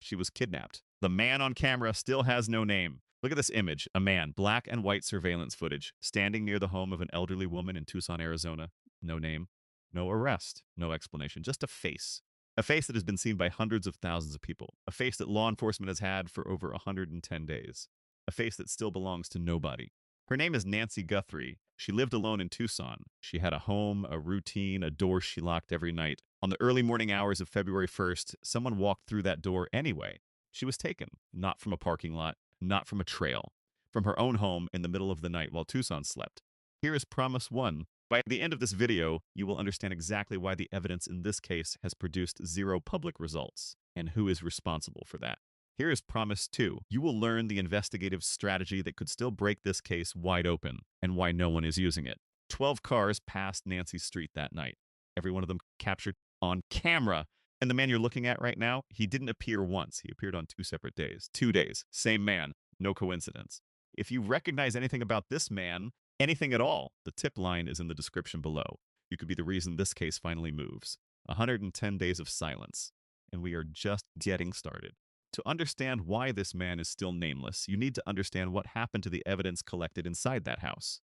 She was kidnapped. The man on camera still has no name. Look at this image. A man, black and white surveillance footage, standing near the home of an elderly woman in Tucson, Arizona. No name, no arrest, no explanation, just a face. A face that has been seen by hundreds of thousands of people. A face that law enforcement has had for over 110 days. A face that still belongs to nobody. Her name is Nancy Guthrie. She lived alone in Tucson. She had a home, a routine, a door she locked every night. On the early morning hours of February 1st, someone walked through that door anyway. She was taken, not from a parking lot, not from a trail, from her own home in the middle of the night while Tucson slept. Here is Promise 1. By the end of this video, you will understand exactly why the evidence in this case has produced zero public results and who is responsible for that. Here is Promise 2. You will learn the investigative strategy that could still break this case wide open and why no one is using it. 12 cars passed Nancy's street that night. Every one of them captured on camera. And the man you're looking at right now, he didn't appear once. He appeared on 2 separate days. 2 days. Same man. No coincidence. If you recognize anything about this man, anything at all, the tip line is in the description below. You could be the reason this case finally moves. 110 days of silence. And we are just getting started. To understand why this man is still nameless, you need to understand what happened to the evidence collected inside that house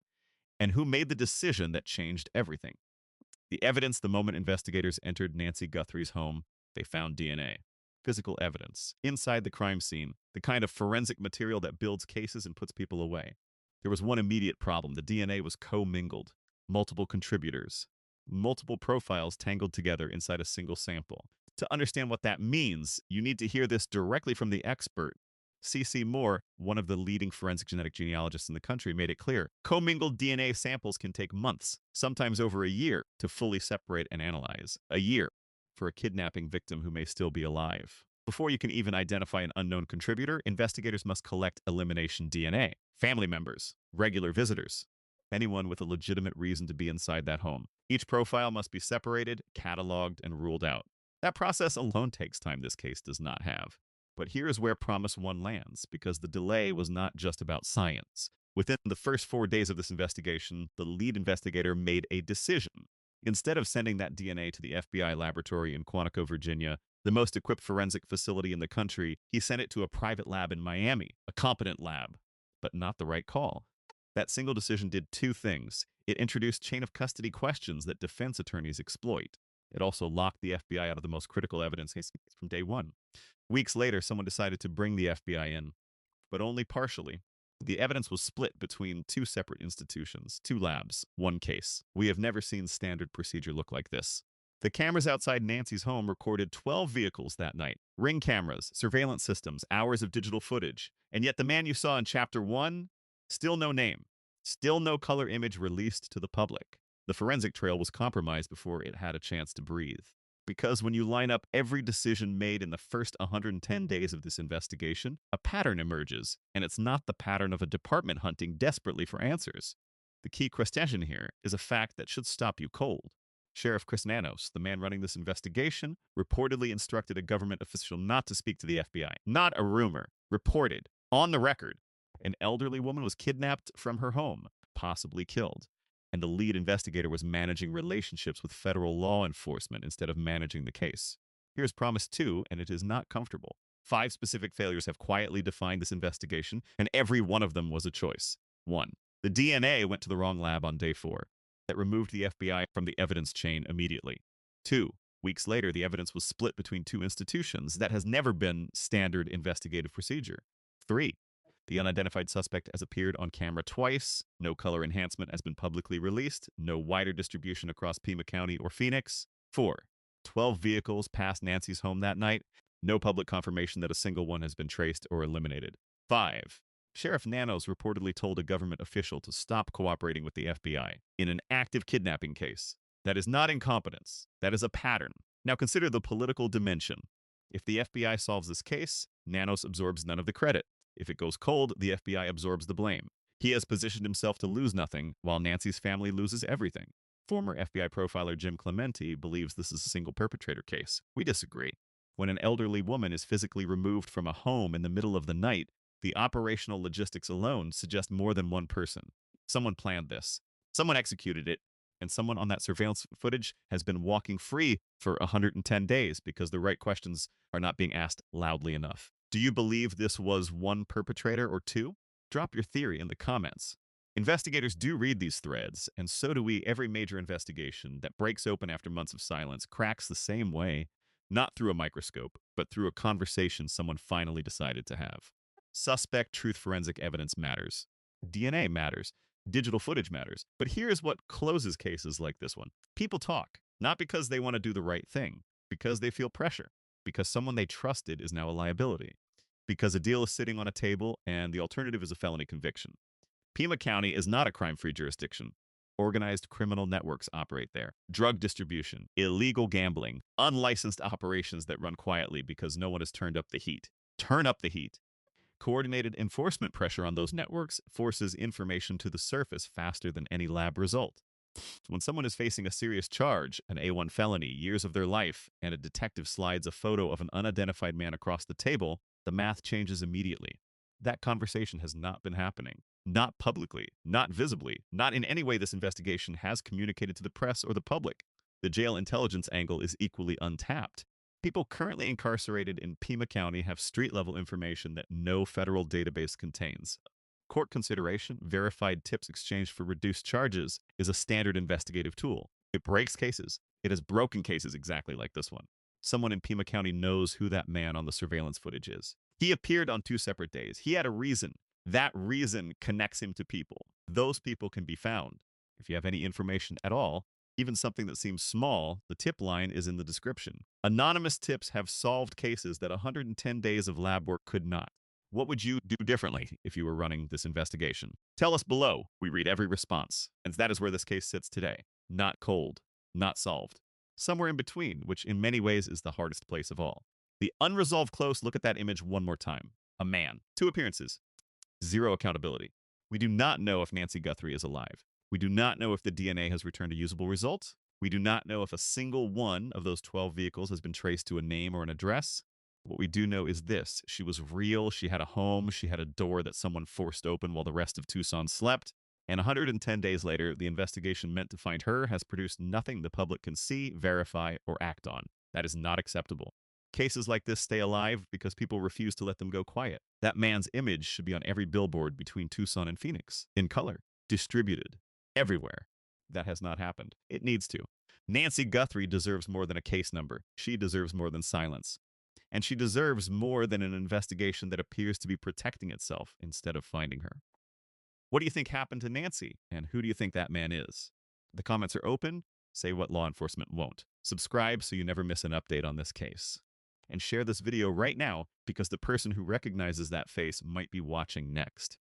and who made the decision that changed everything. The evidence the moment investigators entered Nancy Guthrie's home, they found DNA. Physical evidence. Inside the crime scene, the kind of forensic material that builds cases and puts people away. There was one immediate problem. The DNA was co-mingled. Multiple contributors. Multiple profiles tangled together inside a single sample. To understand what that means, you need to hear this directly from the expert. CeCe Moore, one of the leading forensic genetic genealogists in the country, made it clear. Co-mingled DNA samples can take months, sometimes over a year, to fully separate and analyze. A year for a kidnapping victim who may still be alive. Before you can even identify an unknown contributor, investigators must collect elimination DNA. Family members, regular visitors, anyone with a legitimate reason to be inside that home. Each profile must be separated, cataloged, and ruled out. That process alone takes time this case does not have. But here is where Promise 1 lands, because the delay was not just about science. Within the first 4 days of this investigation, the lead investigator made a decision. Instead of sending that DNA to the FBI laboratory in Quantico, Virginia, the most equipped forensic facility in the country, he sent it to a private lab in Miami, a competent lab, but not the right call. That single decision did 2 things. It introduced chain of custody questions that defense attorneys exploit. It also locked the FBI out of the most critical evidence from day one. Weeks later, someone decided to bring the FBI in, but only partially. The evidence was split between 2 separate institutions, 2 labs, 1 case. We have never seen standard procedure look like this. The cameras outside Nancy's home recorded 12 vehicles that night. Ring cameras, surveillance systems, hours of digital footage. And yet the man you saw in Chapter 1, still no name. Still no color image released to the public. The forensic trail was compromised before it had a chance to breathe. Because when you line up every decision made in the first 110 days of this investigation, a pattern emerges, and it's not the pattern of a department hunting desperately for answers. The key question here is a fact that should stop you cold. Sheriff Chris Nanos, the man running this investigation, reportedly instructed a government official not to speak to the FBI. Not a rumor. Reported. On the record. An elderly woman was kidnapped from her home, possibly killed. And the lead investigator was managing relationships with federal law enforcement instead of managing the case. Here's Promise 2, and it is not comfortable. 5 specific failures have quietly defined this investigation, and every one of them was a choice. 1. The DNA went to the wrong lab on day 4. That removed the FBI from the evidence chain immediately. 2. Weeks later, the evidence was split between 2 institutions. That has never been standard investigative procedure. 3. The unidentified suspect has appeared on camera twice. No color enhancement has been publicly released. No wider distribution across Pima County or Phoenix. 4. 12 vehicles passed Nancy's home that night. No public confirmation that a single one has been traced or eliminated. 5. Sheriff Nanos reportedly told a government official to stop cooperating with the FBI in an active kidnapping case. That is not incompetence. That is a pattern. Now consider the political dimension. If the FBI solves this case, Nanos absorbs none of the credit. If it goes cold, the FBI absorbs the blame. He has positioned himself to lose nothing, while Nancy's family loses everything. Former FBI profiler Jim Clemente believes this is a single perpetrator case. We disagree. When an elderly woman is physically removed from a home in the middle of the night, the operational logistics alone suggest more than one person. Someone planned this. Someone executed it, And someone on that surveillance footage has been walking free for 110 days because the right questions are not being asked loudly enough. Do you believe this was one perpetrator or two? Drop your theory in the comments. Investigators do read these threads, and so do we. Every major investigation that breaks open after months of silence cracks the same way, not through a microscope, but through a conversation someone finally decided to have. Suspect truth forensic evidence matters. DNA matters. Digital footage matters. But here's what closes cases like this one. People talk, not because they want to do the right thing, because they feel pressure, because someone they trusted is now a liability, because a deal is sitting on a table and the alternative is a felony conviction. Pima County is not a crime-free jurisdiction. Organized criminal networks operate there. Drug distribution, illegal gambling, unlicensed operations that run quietly because no one has turned up the heat. Turn up the heat. Coordinated enforcement pressure on those networks forces information to the surface faster than any lab result. When someone is facing a serious charge, an A1 felony, years of their life, and a detective slides a photo of an unidentified man across the table, the math changes immediately. That conversation has not been happening. Not publicly, not visibly, not in any way this investigation has communicated to the press or the public. The jail intelligence angle is equally untapped. People currently incarcerated in Pima County have street-level information that no federal database contains. Court consideration, verified tips exchanged for reduced charges, is a standard investigative tool. It breaks cases. It has broken cases exactly like this one. Someone in Pima County knows who that man on the surveillance footage is. He appeared on 2 separate days. He had a reason. That reason connects him to people. Those people can be found. If you have any information at all, even something that seems small, the tip line is in the description. Anonymous tips have solved cases that 110 days of lab work could not. What would you do differently if you were running this investigation? Tell us below. We read every response. And that is where this case sits today. Not cold, not solved. Somewhere in between, which in many ways is the hardest place of all. The unresolved close, look at that image one more time. A man, 2 appearances, 0 accountability. We do not know if Nancy Guthrie is alive. We do not know if the DNA has returned a usable result. We do not know if a single one of those 12 vehicles has been traced to a name or an address. What we do know is this: she was real, she had a home, she had a door that someone forced open while the rest of Tucson slept. And 110 days later, the investigation meant to find her has produced nothing the public can see, verify, or act on. That is not acceptable. Cases like this stay alive because people refuse to let them go quiet. That man's image should be on every billboard between Tucson and Phoenix, in color, distributed, everywhere. That has not happened. It needs to. Nancy Guthrie deserves more than a case number. She deserves more than silence. And she deserves more than an investigation that appears to be protecting itself instead of finding her. What do you think happened to Nancy, and who do you think that man is? The comments are open. Say what law enforcement won't. Subscribe so you never miss an update on this case. And share this video right now because the person who recognizes that face might be watching next.